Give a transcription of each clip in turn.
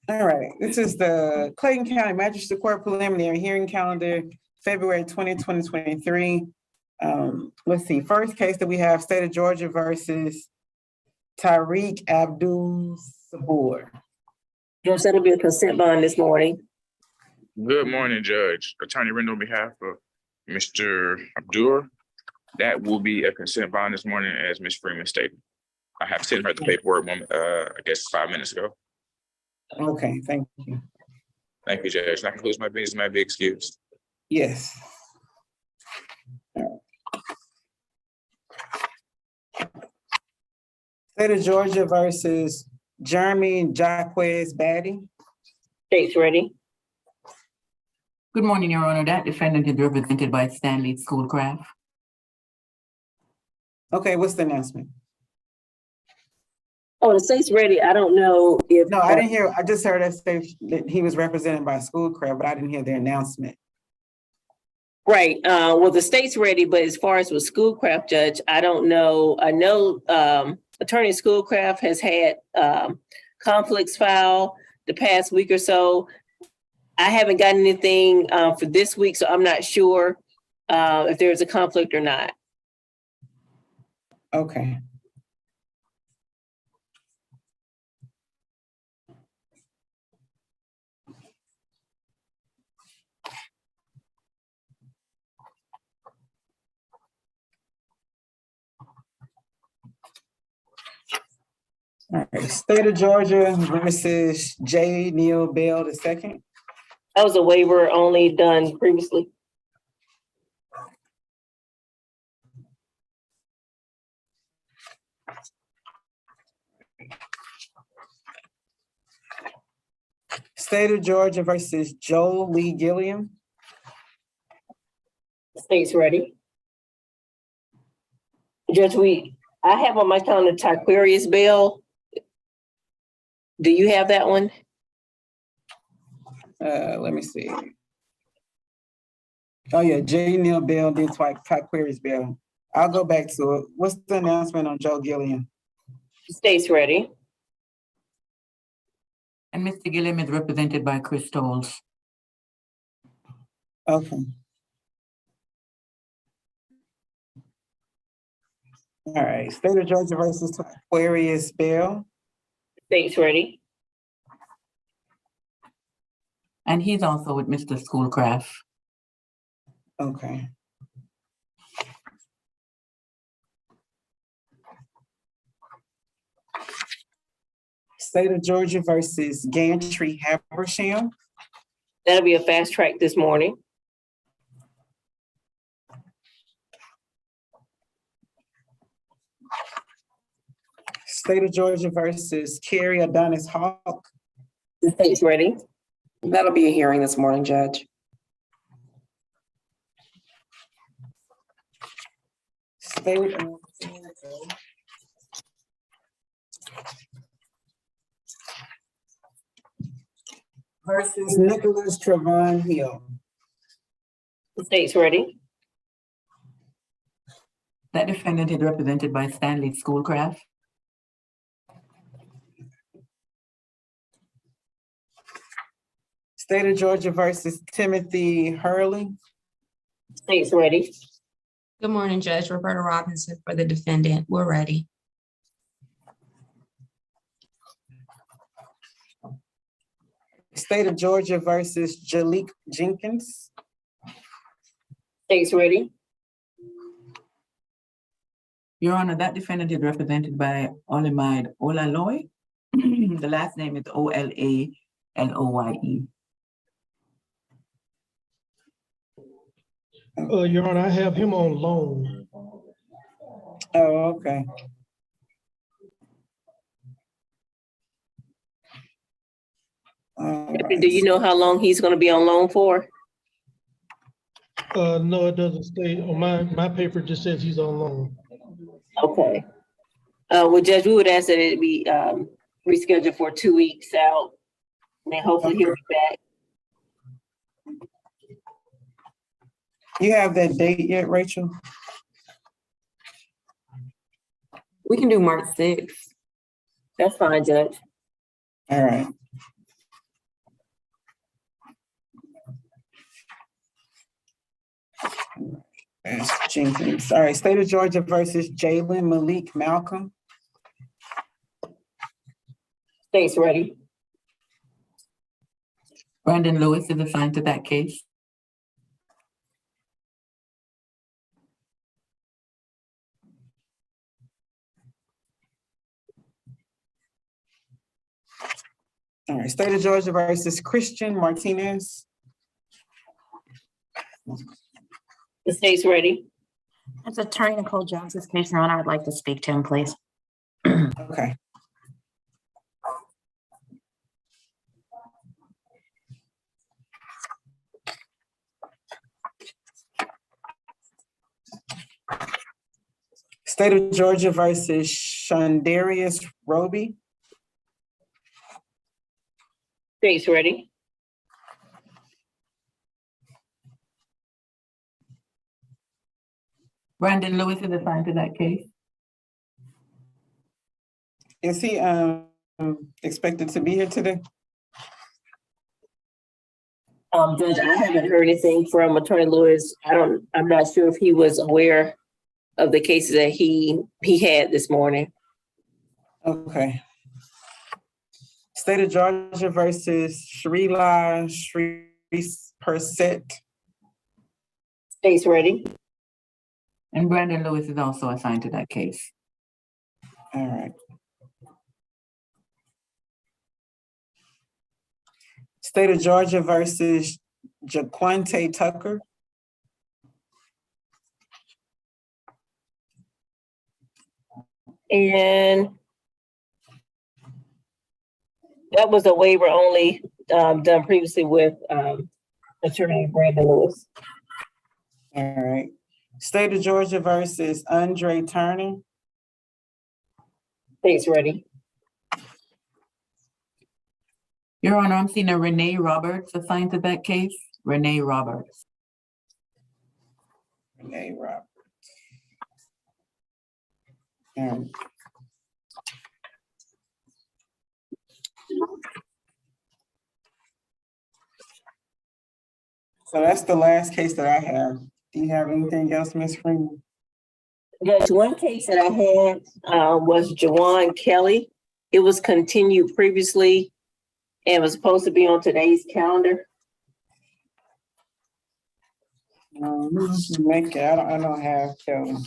All right, this is the Clayton County Magistrate Court preliminary hearing calendar, February 2023. Let's see, first case that we have, State of Georgia versus Tariq Abdul Sabur. Judge, that'll be a consent bond this morning. Good morning, Judge. Attorney Rendell on behalf of Mr. Abdur. That will be a consent bond this morning, as Ms. Freeman stated. I have sent her the paperwork, I guess 5 minutes ago. Okay, thank you. Thank you, Judge. That concludes my business. May I be excused? Yes. State of Georgia versus Jeremy Jaquez Batty. State's ready. Good morning, Your Honor. That defendant is represented by Stanley Schoolcraft. Okay, what's the announcement? Oh, the state's ready. I don't know if. No, I didn't hear. I just heard that he was represented by Schoolcraft, but I didn't hear the announcement. Right. Well, the state's ready, but as far as with Schoolcraft, Judge, I don't know. I know Attorney Schoolcraft has had conflicts filed the past week or so. I haven't gotten anything for this week, so I'm not sure if there's a conflict or not. Okay. All right, State of Georgia versus J. Neal Bell II. That was a waiver only done previously. State of Georgia versus Joel Lee Gilliam. State's ready. Judge, I have on my calendar Taquarius Bell. Do you have that one? Let me see. Oh yeah, J. Neal Bell did Taquarius Bell. I'll go back to it. What's the announcement on Joe Gilliam? State's ready. And Mr. Gilliam is represented by Chris Tolles. Okay. All right, State of Georgia versus Taquarius Bell. State's ready. And he's also with Mr. Schoolcraft. Okay. State of Georgia versus Gantry Habersham. That'll be a fast track this morning. State of Georgia versus Kerry Adonis Hawk. The state's ready. That'll be a hearing this morning, Judge. State of versus Nicholas Trevon Hill. The state's ready. That defendant is represented by Stanley Schoolcraft. State of Georgia versus Timothy Hurley. State's ready. Good morning, Judge. Roberta Robinson for the defendant. We're ready. State of Georgia versus Jalik Jenkins. State's ready. Your Honor, that defendant is represented by Olamide Olaloy. The last name is Olaloye. Your Honor, I have him on loan. Oh, okay. Do you know how long he's going to be on loan for? No, it doesn't state on my paper. Just says he's on loan. Okay. Well, Judge, we would ask that it be rescheduled for 2 weeks out, and then hopefully he'll be back. You have that date yet, Rachel? We can do March 6th. That's fine, Judge. All right. There's Jenkins. All right, State of Georgia versus Jalen Malik Malcolm. State's ready. Brandon Lewis is assigned to that case. All right, State of Georgia versus Christian Martinez. The state's ready. It's Attorney Nicole Jones's case, Your Honor. I'd like to speak to him, please. Okay. State of Georgia versus Shondarius Roby. State's ready. Brandon Lewis is assigned to that case. Is he expected to be here today? Judge, I haven't heard anything from Attorney Lewis. I'm not sure if he was aware of the cases that he had this morning. Okay. State of Georgia versus Srila Sri Perset. State's ready. And Brandon Lewis is also assigned to that case. All right. State of Georgia versus Jaquante Tucker. And that was a waiver only done previously with Attorney Brandon Lewis. All right. State of Georgia versus Andre Turner. State's ready. Your Honor, I'm seeing a Renee Roberts assigned to that case. Renee Roberts. Renee Roberts. All right. So that's the last case that I have. Do you have anything else, Ms. Freeman? Judge, one case that I had was Jawan Kelly. It was continued previously and was supposed to be on today's calendar. Make it. I don't have Kelly.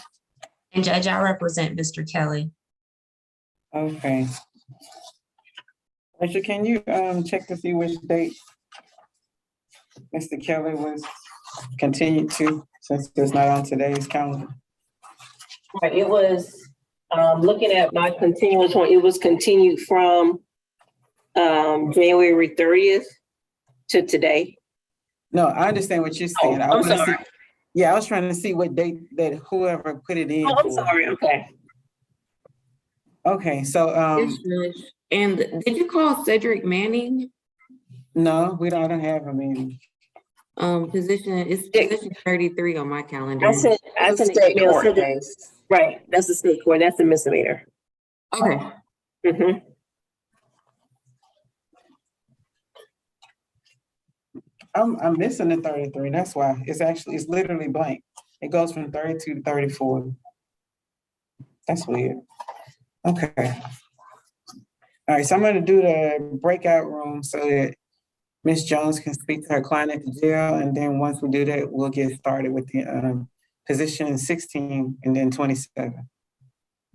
And Judge, I represent Mr. Kelly. Okay. Rachel, can you check to see which date Mr. Kelly was continued to, since it's not on today's calendar? Right, it was looking at my continuous one, it was continued from January 30th to today. No, I understand what you're saying. I'm sorry. Yeah, I was trying to see what date that whoever put it in. Oh, I'm for. sorry. Okay. Okay, so Yes, Judge. And did you call Cedric Manning? no, I don't have a meeting. It's position 33 on my calendar. I sent an email to the, right, that's the state court, that's the misdemeanor. Okay. Mm-hmm. I'm missing the 33. That's why it's literally blank. It goes from 32 to 34. That's weird. Okay. All right, so I'm gonna do the breakout room so that Ms. Jones can speak to her client at the jail, and then once we do that, we'll get started with the position 16 and then 27.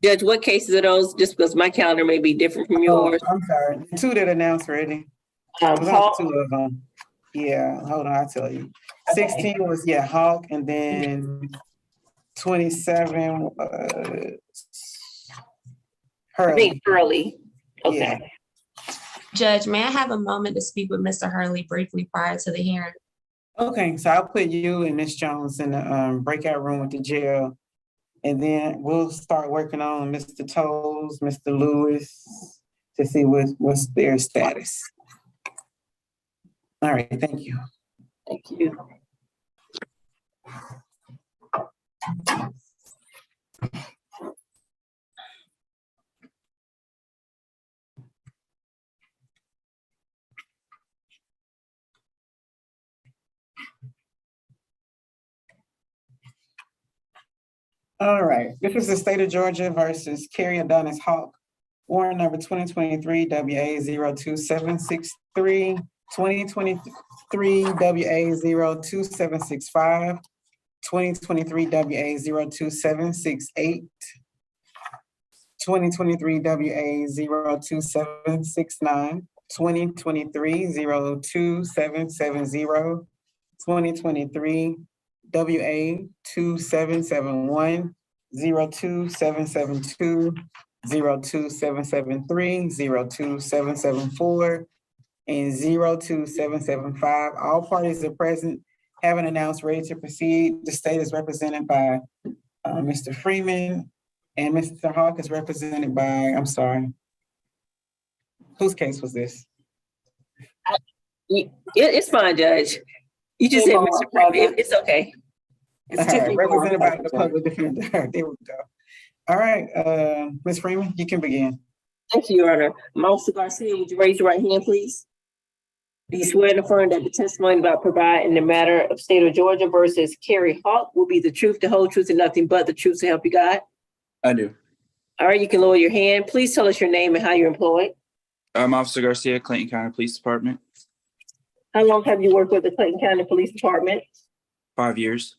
Judge, what cases are those? Just because my calendar may be different from yours. Oh, I'm sorry. The two that announced already. Hawk, Two of them. Yeah, hold on, I'll tell you. Okay. 16 was, Hawk, and then 27 was I Hurley. think Hurley. Yeah. Okay. Judge, may I have a moment to speak with Mr. Hurley briefly prior to the hearing? Okay, so I'll put you and Ms. Jones in the breakout room with the jail. And then we'll start working on Mr. Toles, Mr. Lewis, to see what's their status. All right, thank you. Thank you. All right, this is the state of Georgia versus Kerry Adonis Hawk. Warrant number 2023 WA 02763, 2023 WA 02765, 2023 WA 02768, 2023 WA 02769, 2023 02770, 2023 WA 2771, 02772, 02773, 02774, and 02775. All parties are present, having announced ready to proceed. The state is represented by Mr. Freeman, and Mr. Hawk is represented by, I'm sorry. Whose case was this? It's fine, Judge. You just said Mr. Freeman. It's okay. All right, represented by the public defender. There we go. All right, Ms. Freeman, you can begin. Thank you, Your Honor. Officer Garcia, would you raise your right hand, please? Do you swear and affirm that the testimony about providing the matter of state of Georgia versus Kerry Hawk will be the truth, the whole truth, and nothing but the truth to help you God? I do. All right, you can lower your hand. Please tell us your name and how you're employed. I'm Officer Garcia, Clayton County Police Department. How long have you worked with the Clayton County Police Department? 5 years.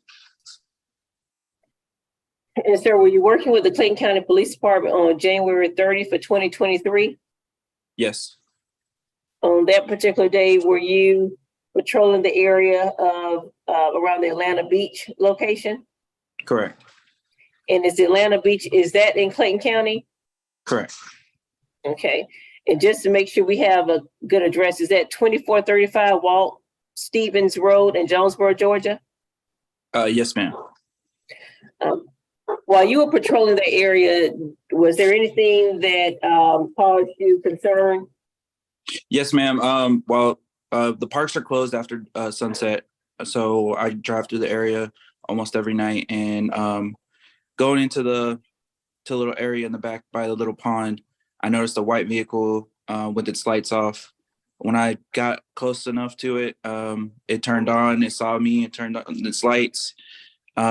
And sir, were you working with the Clayton County Police Department on January 30th for 2023? Yes. On that particular day, were you patrolling the area of around the Atlanta Beach location? Correct. And is the Atlanta Beach, is that in Clayton County? Correct. Okay. And just to make sure we have a good address, is that 2435 Walt Stevens Road in Jonesboro, Georgia? Yes, ma'am. While you were patrolling the area, was there anything that caused you concern? Yes, ma'am. Well, the parks are closed after sunset, so I drive through the area almost every night. And going into the little area in the back by the little pond, I noticed a white vehicle with its lights off. When I got close enough to it, it turned on. It saw me. It turned on its lights.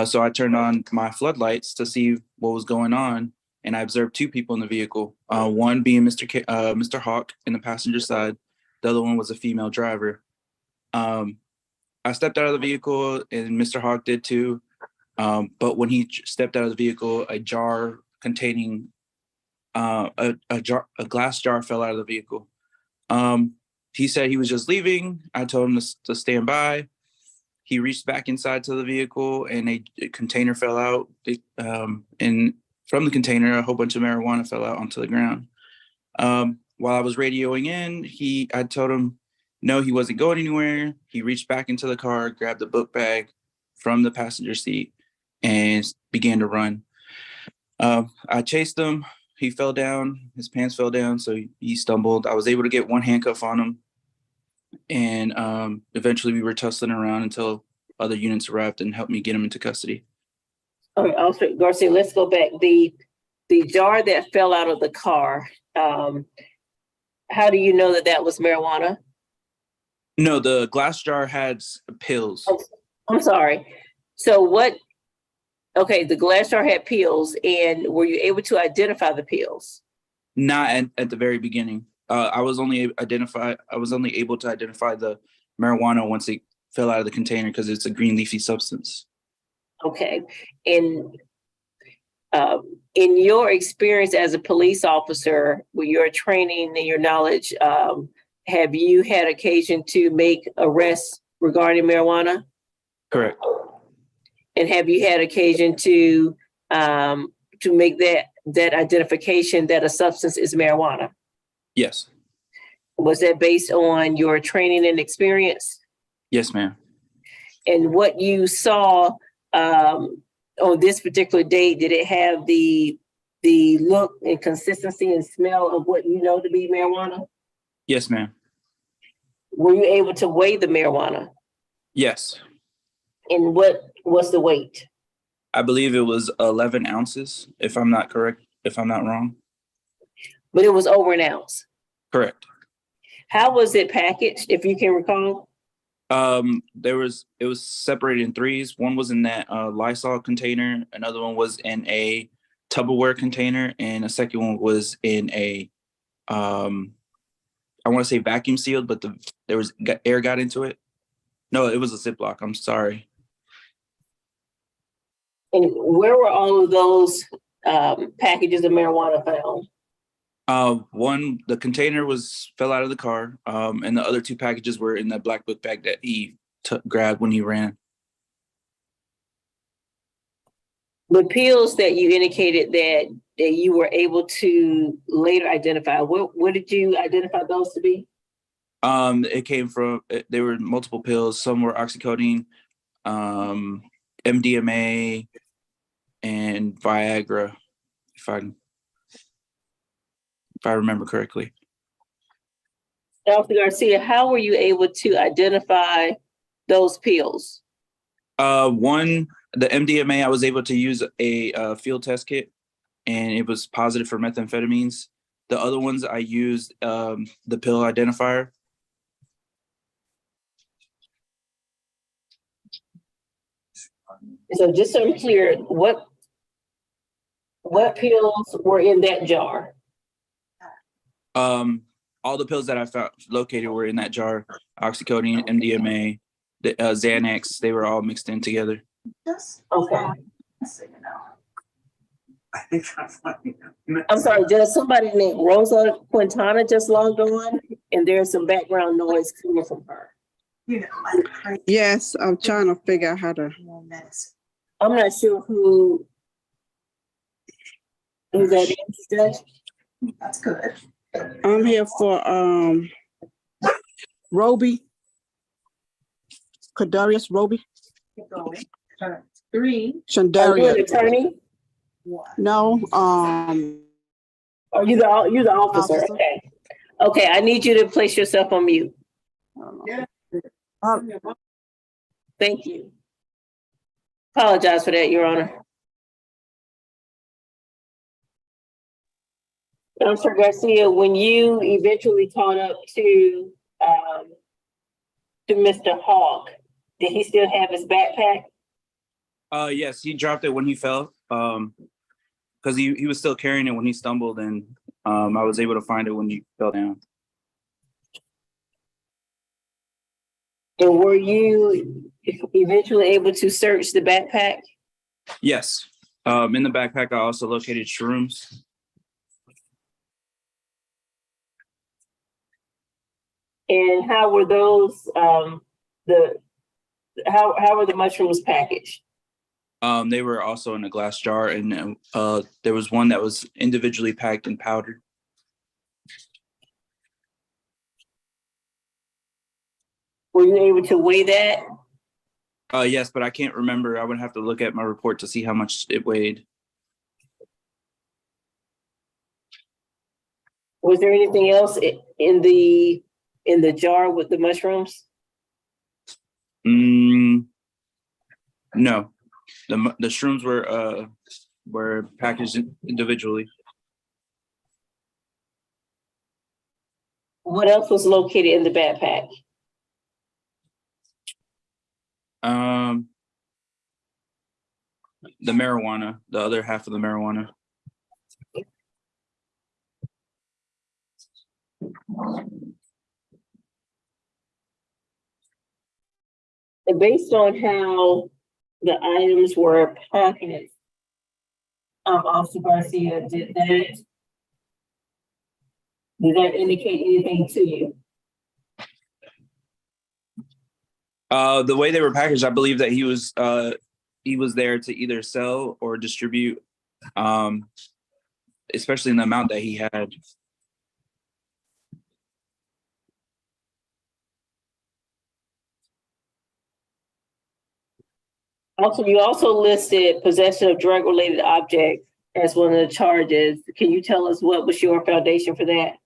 So I turned on my floodlights to see what was going on, and I observed two people in the vehicle. One being Mr. Hawk in the passenger side. The other one was a female driver. I stepped out of the vehicle, and Mr. Hawk did too. But when he stepped out of the vehicle, a jar containing a glass jar fell out of the vehicle. He said he was just leaving. I told him to stand by. He reached back inside to the vehicle, and a container fell out. And from the container, a whole bunch of marijuana fell out onto the ground. While I was radioing in, I told him no, he wasn't going anywhere. He reached back into the car, grabbed the book bag from the passenger seat, and began to run. I chased him. He fell down. His pants fell down, so he stumbled. I was able to get one handcuff on him. And eventually we were tussling around until other units arrived and helped me get him into custody. All right, Officer Garcia, let's go back. The jar that fell out of the car, how do you know that was marijuana? No, the glass jar had pills. Oh, I'm sorry. So okay, the glass jar had pills, and were you able to identify the pills? Not at the very beginning. I was only able to identify the marijuana once it fell out of the container because it's a green leafy substance. Okay. And in your experience as a police officer, with your training and your knowledge, have you had occasion to make arrests regarding marijuana? Correct. And have you had occasion to make that identification that a substance is marijuana? Yes. Was that based on your training and experience? Yes, ma'am. And what you saw on this particular day, did it have the look and consistency and smell of what you know to be marijuana? Yes, ma'am. Were you able to weigh the marijuana? Yes. And what's the weight? I believe it was 11 ounces, if I'm not wrong. But it was over an ounce. Correct. How was it packaged, if you can recall? It was separated in threes. One was in that Lysol container, another one was in a Tupperware container, and a second one was in a I want to say vacuum sealed, but air got into it. No, it was a Ziploc. I'm sorry. And where were all of those packages of marijuana found? The container fell out of the car, and the other two packages were in the black book bag that he grabbed when he ran. The pills that you indicated that you were able to later identify, what did you identify those to be? It came from, there were multiple pills. Some were oxycodone, MDMA, and Viagra, if I remember correctly. Dr. Garcia, how were you able to identify those pills? The MDMA, I was able to use a field test kit, and it was positive for methamphetamines. The other ones I used the pill identifier. So just so I'm clear, what pills were in that jar? All the pills that I found located were in that jar. Oxycodone, MDMA, the Xanax, they were all mixed in together. Okay. I'm sorry, just somebody named Rosa Quintana just logged on, and there's some background noise coming from her. Yes, I'm trying to figure out how to. I'm not sure who that is, Judge. That's good. I'm here for Roby. Kadarius Roby. Three. Are you an Shandaria. attorney? No, Are you the officer? Officer. Okay. Okay, I need you to place yourself on mute. Thank you. Apologize for that, Your Honor. Mr. Garcia, when you eventually caught up to Mr. Hawk, did he still have his backpack? Yes, he dropped it when he fell. Because he was still carrying it when he stumbled, and I was able to find it when he fell down. And were you eventually able to search the backpack? Yes. In the backpack, I also located shrooms. And how were those how were the mushrooms packaged? They were also in a glass jar, and there was one that was individually packed and powdered. Were you able to weigh that? Yes, but I can't remember. I would have to look at my report to see how much it weighed. Was there anything else in the jar with the mushrooms? No. The shrooms were packaged individually. What else was located in the backpack? The marijuana, the other half of the marijuana. And based on how the items were packaged, Officer Garcia, did that indicate anything to you? The way they were packaged, I believe that he was there to either sell or distribute, especially in the amount that he had. Also, you also listed possession of drug-related objects as one of the charges. Can you tell us what was your foundation for that?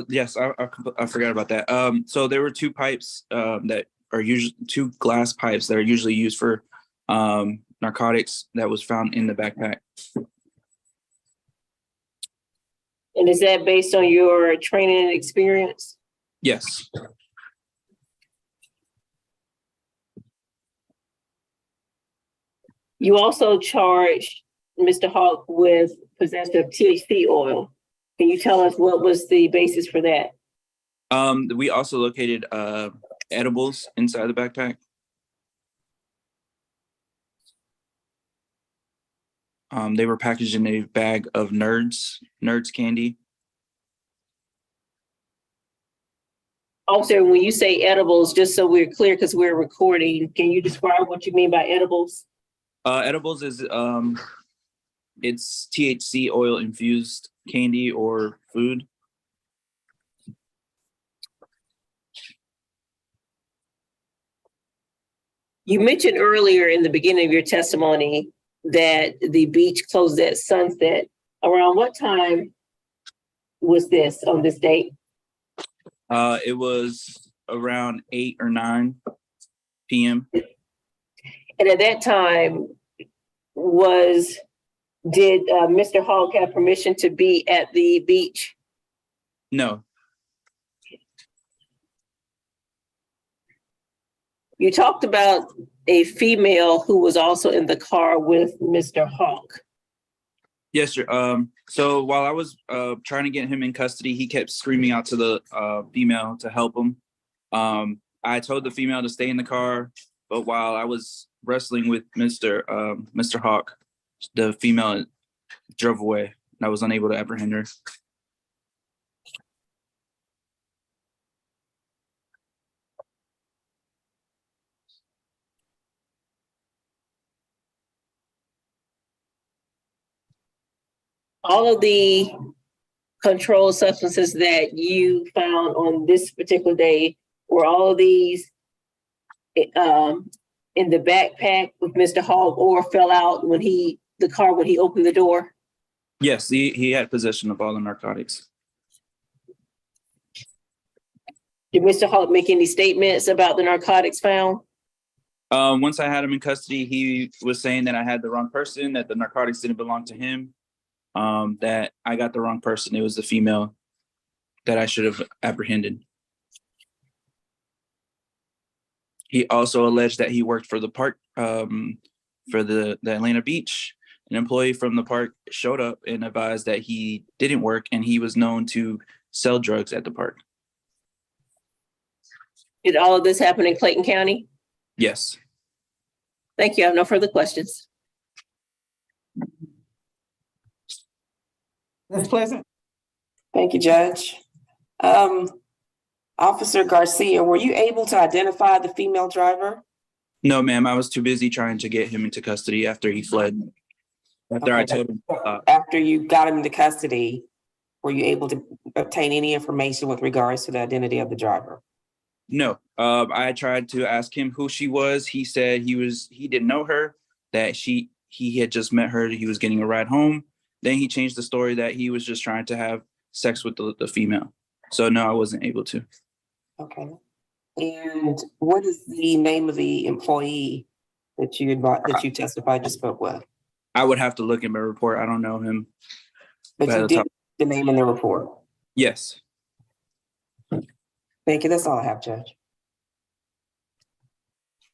Yes, I forgot about that. So there were two pipes that are usually two glass pipes that are usually used for narcotics that was found in the backpack. And is that based on your training and experience? Yes. You also charged Mr. Hawk with possession of THC oil. Can you tell us what was the basis for that? We also located edibles inside the backpack. They were packaged in a bag of Nerds candy. Also, when you say edibles, just so we're clear, because we're recording, can you describe what you mean by edibles? Edibles is it's THC oil infused candy or food. You mentioned earlier in the beginning of your testimony that the beach closed at sunset. Around what time was this on this date? It was around 8 or 9 p.m. And at that time, did Mr. Hogg have permission to be at the beach? No. You talked about a female who was also in the car with Mr. Hogg. Yes, sir. So while I was trying to get him in custody, he kept screaming out to the female to help him. I told the female to stay in the car, but while I was wrestling with Mr. Hawk, the female drove away, and I was unable to apprehend her. All of the controlled substances that you found on this particular day, were all of these in the backpack with Mr. Hogg or fell out when the car opened the door? Yes, he had possession of all the narcotics. Did Mr. Hogg make any statements about the narcotics found? Once I had him in custody, he was saying that I had the wrong person, that the narcotics didn't belong to him, that I got the wrong person. It was the female that I should have apprehended. He also alleged that he worked for the park, for the Atlanta Beach. An employee from the park showed up and advised that he didn't work and he was known to sell drugs at the park. Did all of this happen in Clayton County? Yes. Thank you. I have no further questions. Ms. Pleasant? Thank you, Judge. Officer Garcia, were you able to identify the female driver? No, ma'am. I was too busy trying to get him into custody after he fled. After I told him. After you got him into custody, were you able to obtain any information with regards to the identity of the driver? No. I tried to ask him who she was. He said he didn't know her, that he had just met her, he was getting a ride home. Then he changed the story that he was just trying to have sex with the female. So no, I wasn't able to. Okay. And what is the name of the employee that you testified you spoke with? I would have to look in my report. I don't know him. But you did the name in the report? Yes. Thank you. That's all I have, Judge.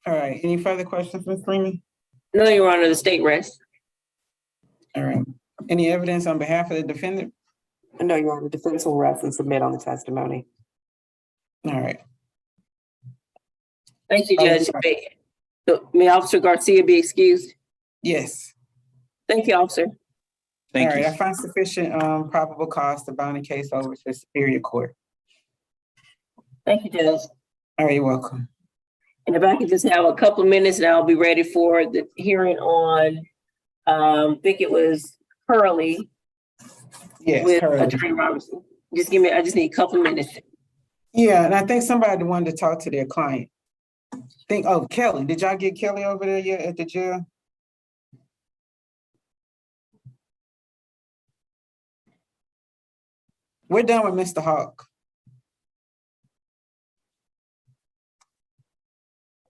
All right, any further questions, Ms. Freeman? No, Your Honor, the state rests. All right, any evidence on behalf of the defendant? No, Your Honor, the defense will rest and submit on the testimony. All right. Thank you, Judge. May Officer Garcia be excused? Yes. Thank you, officer. Thank All right, you. I find sufficient probable cause to bind the case over to Superior Court. Thank you, Judge. All right, you're welcome. And if I could just have a couple of minutes and I'll be ready for the hearing on, I think it was Hurley Yes, with Hurley. Attorney Robertson. I just need a couple of minutes. Yeah, and I think somebody wanted to talk to their client. Kelly, did y'all get Kelly over there yet at the jail? We're done with Mr. Hawk.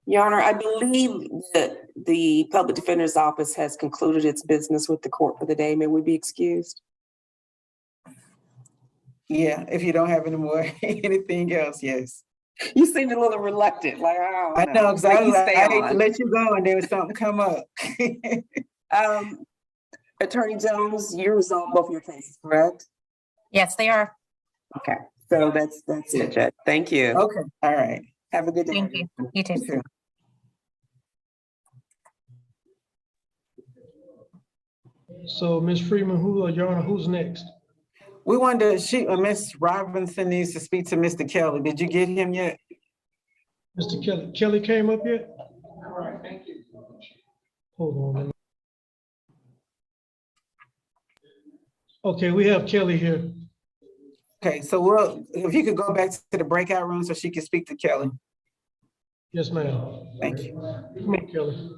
Your Honor, I believe that the Public Defender's Office has concluded its business with the court for the day. May we be excused? Yeah, if you don't have any more, anything else, yes. You seemed a little reluctant, like, I I don't know. know, because Like you stay I hate to on. let you go and there was something come up. Attorney Jones, you resolved both your cases, correct? Yes, they are. Okay, so that's it, Judge. Thank you. Okay, all right. Have a good day. Thank you. You too. You too. So Ms. Freeman, Your Honor, who's next? We wanted to, Ms. Robinson needs to speak to Mr. Kelly. Did you get him yet? Mr. Kelly. Kelly came up yet? All right, thank you. Hold on. a minute. Okay, we have Kelly here. Okay, so if you could go back to the breakout room so she can speak to Kelly. Yes, ma'am. Thank you. Come on, Kelly.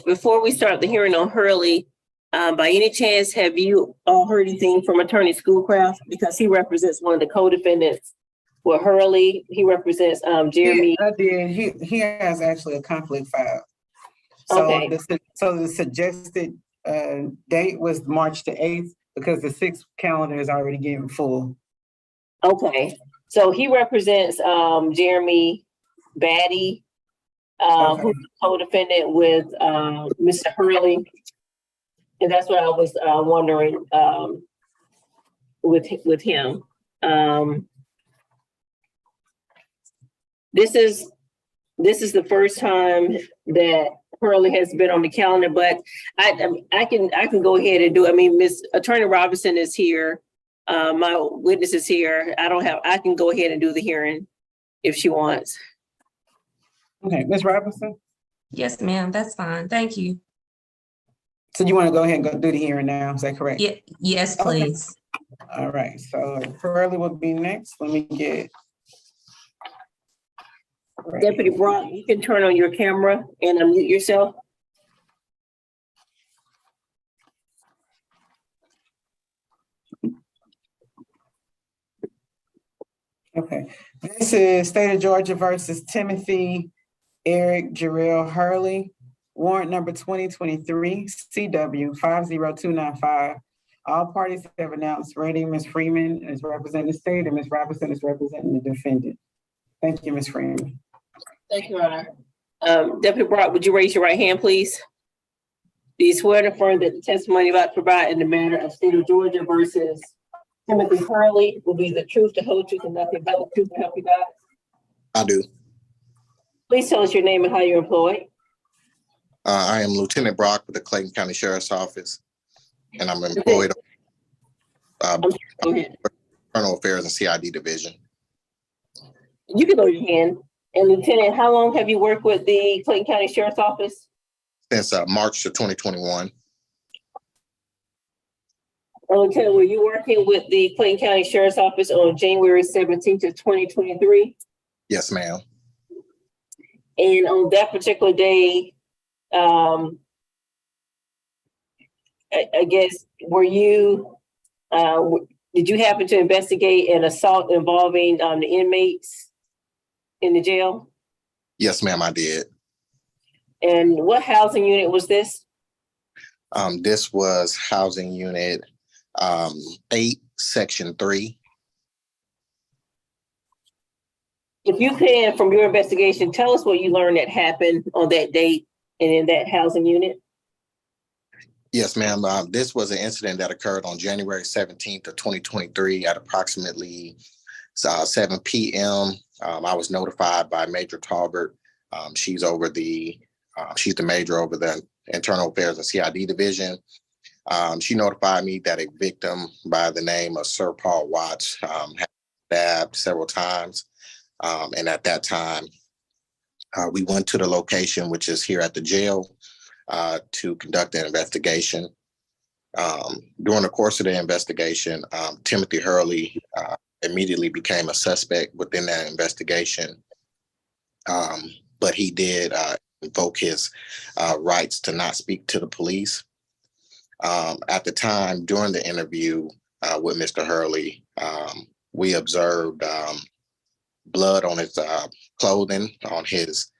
Before we start the hearing on Hurley, by any chance, have you all heard anything from Attorney Schoolcraft? Because he represents one of the co-defendants with Hurley. He represents Jeremy. Yeah, I did. He has actually a conflict filed. So Okay. the suggested date was March the 8th because the 6th calendar is already getting full. Okay, so he represents Jeremy Batty, Okay. who's a co-defendant with Mr. Hurley. And that's what I was wondering with him. This is the first time that Hurley has been on the calendar, but I can go ahead and do it. I mean, Miss Attorney Robinson is here. My witness is here. I can go ahead and do the hearing if she wants. Okay, Ms. Robinson? Yes, ma'am, that's fine. Thank you. So you want to go ahead and go do the hearing now, is that correct? Yeah, yes, please. All right, so Hurley will be next. Let me get. Deputy Brock, you can turn on your camera and unmute yourself. Okay, this is State of Georgia versus Timothy Eric Jarrell Hurley, warrant number 2023 CW 50295. All parties have announced ready. Ms. Freeman is representing the state and Ms. Robinson is representing the defendant. Thank you, Ms. Freeman. Thank you, Your Honor. Deputy Brock, would you raise your right hand, please? Do you swear to affirm that the testimony about to provide in the matter of State of Georgia versus Timothy Hurley will be the truth, the whole truth, and nothing but the truth to help you God? I do. Please tell us your name and how you're employed. I am Lieutenant Brock with the Clayton County Sheriff's Office, and I'm employed Go ahead. Internal Affairs and CID Division. You can lower your hand. And Lieutenant, how long have you worked with the Clayton County Sheriff's Office? Since March of 2021. Lieutenant, were you working with the Clayton County Sheriff's Office on January 17th of 2023? Yes, ma'am. And on that particular day, I guess, did you happen to investigate an assault involving the inmates in the jail? Yes, ma'am, I did. And what housing unit was this? This was housing unit 8, section 3. If you can, from your investigation, tell us what you learned that happened on that date and in that housing unit. Yes, ma'am. This was an incident that occurred on January 17th of 2023 at approximately 7 p.m. I was notified by Major Talbert. She's the major over the Internal Affairs and CID Division. She notified me that a victim by the name of Sir Paul Watts had been stabbed several times. And at that time, we went to the location, which is here at the jail, to conduct an investigation. During the course of the investigation, Timothy Hurley immediately became a suspect within that investigation. But he did invoke his rights to not speak to the police. At the time, during the interview with Mr. Hurley, we observed blood on his clothing, on his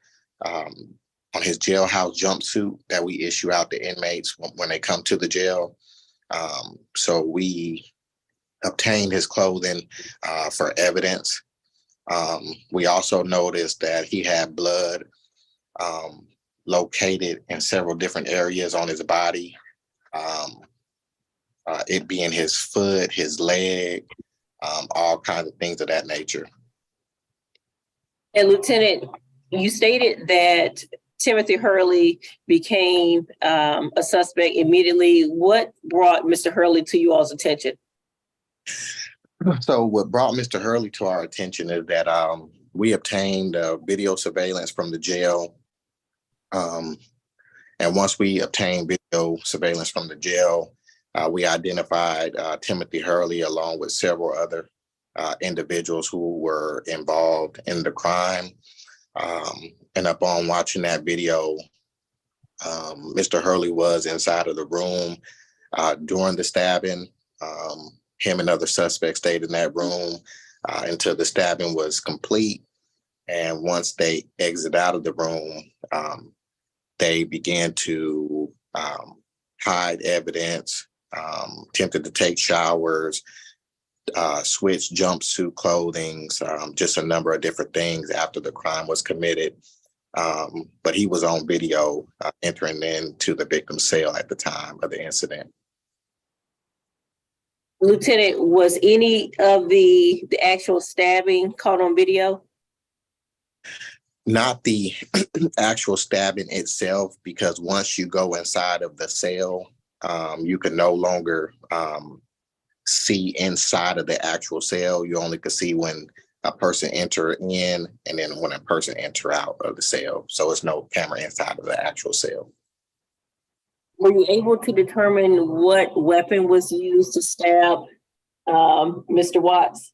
jailhouse jumpsuit that we issue out to inmates when they come to the jail. So we obtained his clothing for evidence. We also noticed that he had blood located in several different areas on his body. It being his foot, his leg, all kinds of things of that nature. And Lieutenant, you stated that Timothy Hurley became a suspect immediately. What brought Mr. Hurley to you all's attention? So what brought Mr. Hurley to our attention is that we obtained video surveillance from the jail. And once we obtained video surveillance from the jail, we identified Timothy Hurley along with several other individuals who were involved in the crime. And upon watching that video, Mr. Hurley was inside of the room during the stabbing. Him and other suspects stayed in that room until the stabbing was complete. And once they exit out of the room, they began to hide evidence, attempted to take showers, switch jumpsuit clothing, just a number of different things after the crime was committed. But he was on video entering into the victim's cell at the time of the incident. Lieutenant, was any of the actual stabbing caught on video? Not the actual stabbing itself, because once you go inside of the cell, you can no longer see inside of the actual cell. You only can see when a person enter in and then when a person enter out of the cell. So it's no camera inside of the actual cell. Were you able to determine what weapon was used to stab Mr. Watts?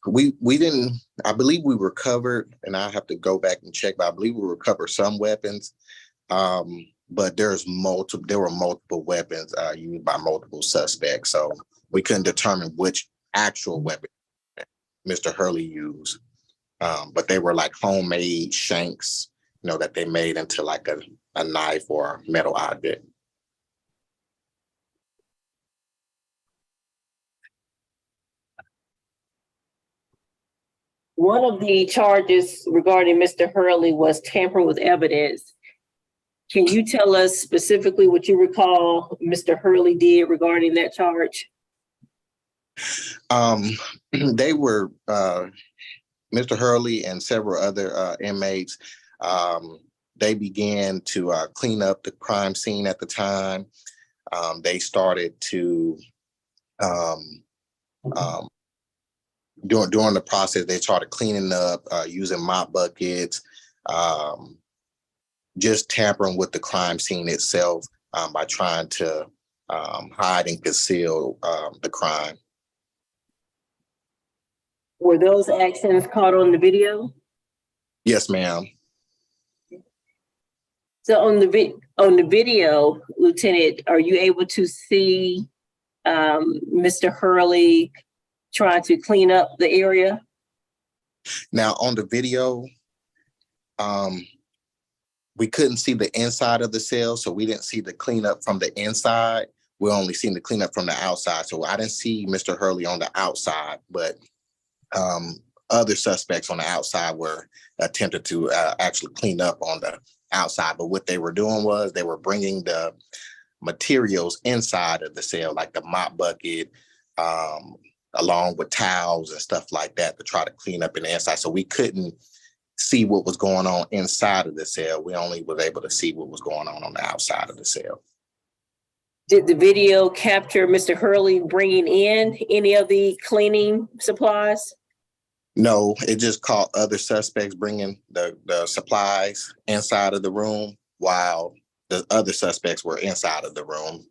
We didn't, I believe we recovered, and I have to go back and check, but I believe we recovered some weapons. But there were multiple weapons used by multiple suspects. So we couldn't determine which actual weapon Mr. Hurley used. But they were like homemade shanks, that they made into like a knife or a metal object. One of the charges regarding Mr. Hurley was tampering with evidence. Can you tell us specifically what you recall Mr. Hurley did regarding that charge? They were Mr. Hurley and several other inmates. They began to clean up the crime scene at the time. They started to during the process, they started cleaning up, using mop buckets, just tampering with the crime scene itself by trying to hide and conceal the crime. Were those actions caught on the video? Yes, ma'am. So on the video, Lieutenant, are you able to see Mr. Hurley trying to clean up the area? Now on the video, we couldn't see the inside of the cell, so we didn't see the cleanup from the inside. We only seen the cleanup from the outside. So I didn't see Mr. Hurley on the outside, but other suspects on the outside were attempted to actually clean up on the outside. But what they were doing was they were bringing the materials inside of the cell, like the mop bucket, along with towels and stuff like that, to try to clean up in the inside. So we couldn't see what was going on inside of the cell. We only was able to see what was going on the outside of the cell. Did the video capture Mr. Hurley bringing in any of the cleaning supplies? No, it just caught other suspects bringing the supplies inside of the room while the other suspects were inside of the room.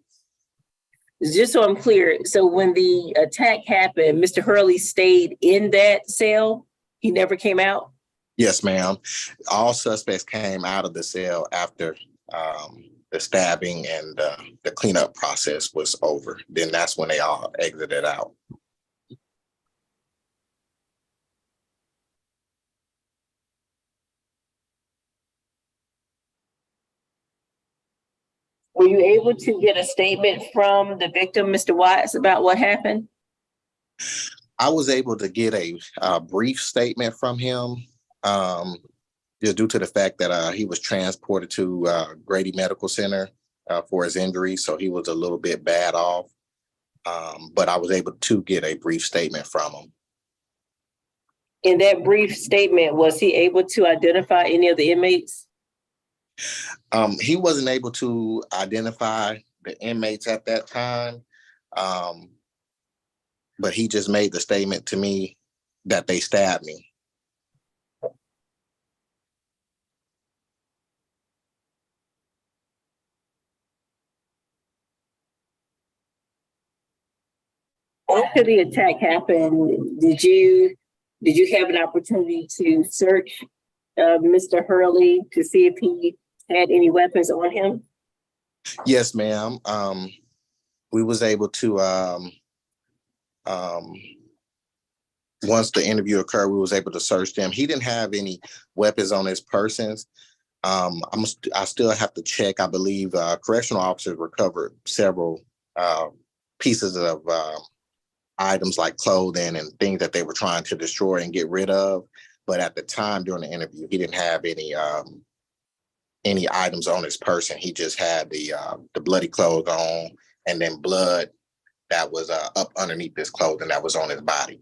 Just so I'm clear, so when the attack happened, Mr. Hurley stayed in that cell? He never came out? Yes, ma'am. All suspects came out of the cell after the stabbing and the cleanup process was over. Then that's when they all exited out. Were you able to get a statement from the victim, Mr. Watts, about what happened? I was able to get a brief statement from him, just due to the fact that he was transported to Grady Medical Center for his injury, so he was a little bit bad off. But I was able to get a brief statement from him. In that brief statement, was he able to identify any of the inmates? He wasn't able to identify the inmates at that time. But he just made the statement to me that they stabbed me. After the attack happened, did you have an opportunity to search Mr. Hurley to see if he had any weapons on him? Yes, ma'am. We was able to, once the interview occurred, we was able to search them. He didn't have any weapons on his persons. I still have to check. I believe correctional officers recovered several pieces of items like clothing and things that they were trying to destroy and get rid of. But at the time during the interview, he didn't have any items on his person. He just had the bloody clothes on, and then blood that was up underneath his clothing that was on his body.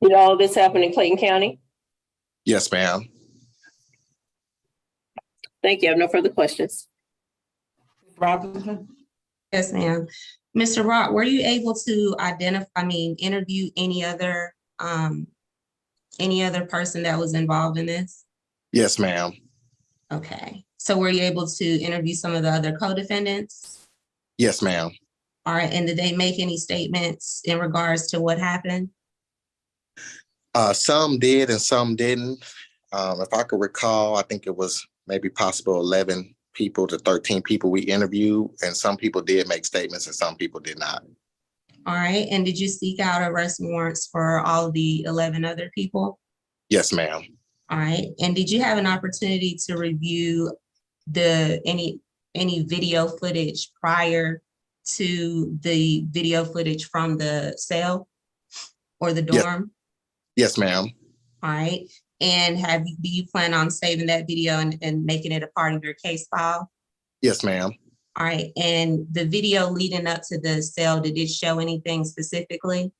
Did all of this happen in Clayton County? Yes, ma'am. Thank you. I have no further questions. Robinson? Yes, ma'am. Mr. Rock, were you able to interview any other person that was involved in this? Yes, ma'am. Okay. So were you able to interview some of the other co-defendants? Yes, ma'am. All right. And did they make any statements in regards to what happened? Some did and some didn't. If I could recall, I think it was maybe possible 11 people to 13 people we interviewed, and some people did make statements and some people did not. All right. And did you seek out arrest warrants for all of the 11 other people? Yes, ma'am. All right. And did you have an opportunity to review any video footage prior to the video footage from the cell or the dorm? Yes, ma'am. All right. And do you plan on saving that video and making it a part of your case file? Yes, ma'am. All right. And the video leading up to the cell, did it show anything specifically?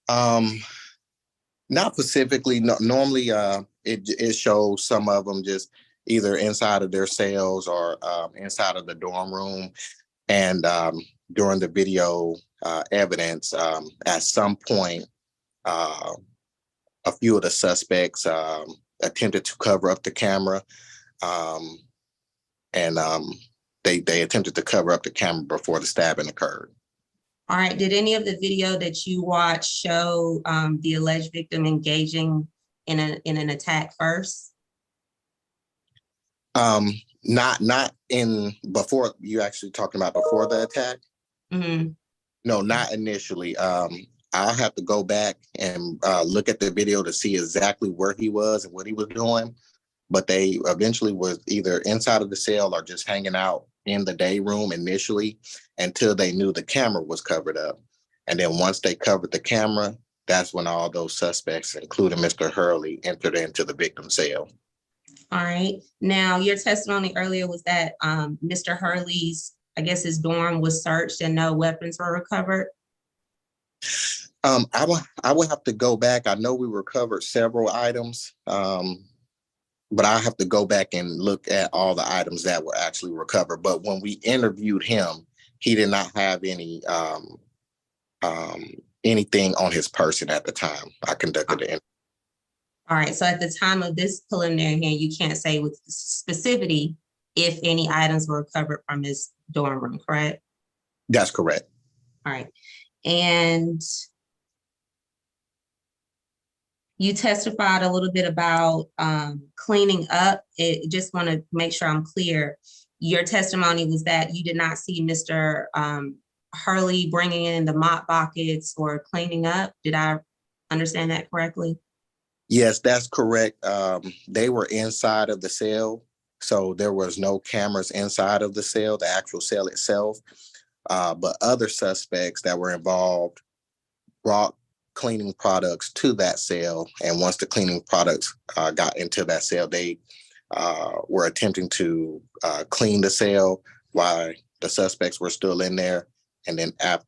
Not specifically. No, normally, it shows some of them just either inside of their cells or inside of the dorm room. And during the video evidence, at some point, a few of the suspects attempted to cover up the camera, and they attempted to cover up the camera before the stabbing occurred. All right. Did any of the video that you watched show the alleged victim engaging in an attack first? Not in before. You actually talking about before the attack? Mm-hmm. No, not initially. I'll have to go back and look at the video to see exactly where he was and what he was doing. But they eventually was either inside of the cell or just hanging out in the day room initially until they knew the camera was covered up. And then once they covered the camera, that's when all those suspects, including Mr. Hurley, entered into the victim's cell. All right. Now, your testimony earlier was that Mr. Hurley's, I guess his dorm was searched and no weapons were recovered. I would have to go back. I know we recovered several items, but I have to go back and look at all the items that were actually recovered. But when we interviewed him, he did not have anything on his person at the time I conducted the interview. All right. So at the time of this preliminary hearing, you can't say with specificity if any items were recovered from his dorm room, correct? That's correct. All right. And you testified a little bit about cleaning up. Just want to make sure I'm clear. Your testimony was that you did not see Mr. Hurley bringing in the mop buckets or cleaning up. Did I understand that correctly? Yes, that's correct. They were inside of the cell, so there was no cameras inside of the cell, the actual cell itself. But other suspects that were involved brought cleaning products to that cell. And once the cleaning products got into that cell, they were attempting to clean the cell while the suspects were still in there. And then at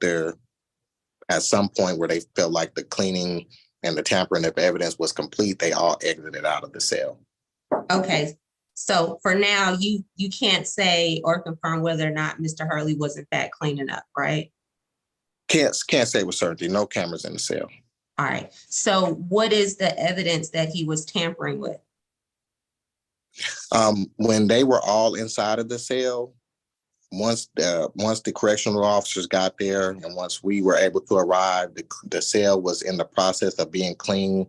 some point where they felt like the cleaning and the tampering of evidence was complete, they all exited out of the cell. Okay. So for now, you can't say or confirm whether or not Mr. Hurley was in fact cleaning up, right? Can't say with certainty. No cameras in the cell. All right. So what is the evidence that he was tampering with? When they were all inside of the cell, once the correctional officers got there and once we were able to arrive, the cell was in the process of being cleaned.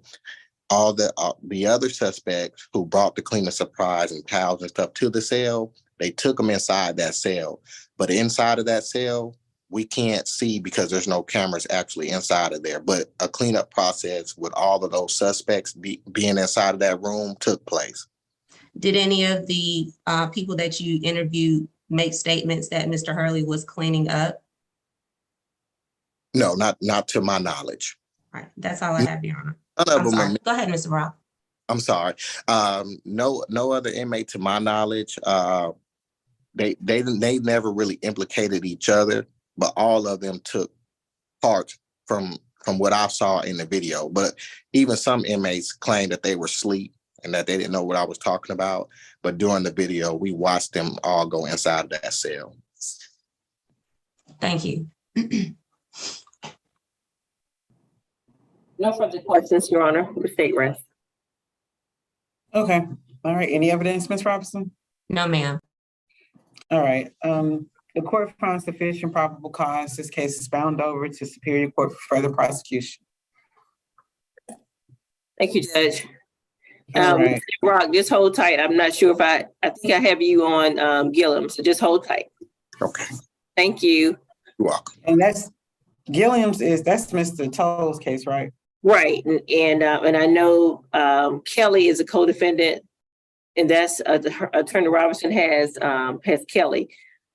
All the other suspects who brought the cleaning supplies and towels and stuff to the cell, they took them inside that cell. But inside of that cell, we can't see because there's no cameras actually inside of there. But a cleanup process with all of those suspects being inside of that room took place. Did any of the people that you interviewed make statements that Mr. Hurley was cleaning up? No, not to my knowledge. All right, that's all I have, Your Honor. None of I'm them sorry. Go ahead, Mr. Rock. I'm sorry. No other inmate to my knowledge. They never really implicated each other, but all of them took part from what I saw in the video. But even some inmates claimed that they were asleep and that they didn't know what I was talking about. But during the video, we watched them all go inside of that cell. Thank you. No further questions, Your Honor. The state rests. Okay, all right. Any evidence, Ms. Robinson? No, ma'am. All right, the court found sufficient probable cause. This case is bound over to Superior Court for further prosecution. Thank you, Judge. All right. Rock, just hold tight. I'm not sure if I think I have you on Gillum, so just hold tight. Okay. Thank you. You're welcome. And that's Mr. Toll's case, right? Right, and I know Kelly is a co-defendant, and that's Attorney Robinson has Kelly.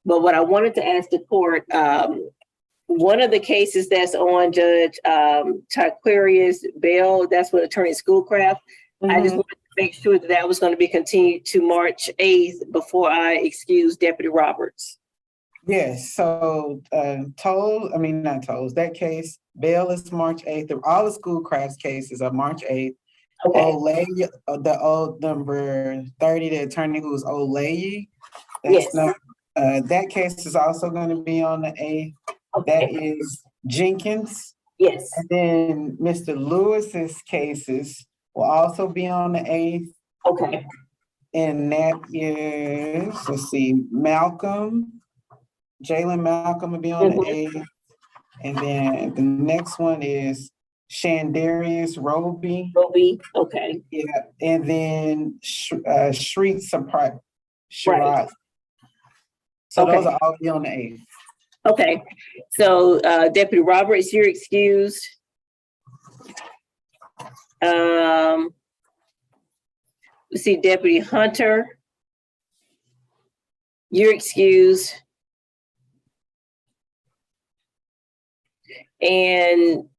But what I wanted to ask the court, one of the cases that's on Judge Taquarius bail, that's with Attorney Schoolcraft. I just wanted to make sure that was going to be continued to March 8th before I excuse Deputy Roberts. Yes, so that case, bail is March 8th. All the Schoolcraft's cases are March 8th. Okay. Olay, the old number 30, the attorney who was Olay. Yes. That case is also going to be on the 8th. Okay. That is Jenkins. Yes. And then Mr. Lewis's cases will also be on the 8th. Okay. And that is, let's see, Jalen Malcolm will be on the 8th. And then the next one is Shandarius Roby. Okay. Yeah. And then Shreet Sharat. Right. So those are all be on the 8th. Okay. So Deputy Roberts, you're excused. Let's see, Deputy Hunter, you're excused. And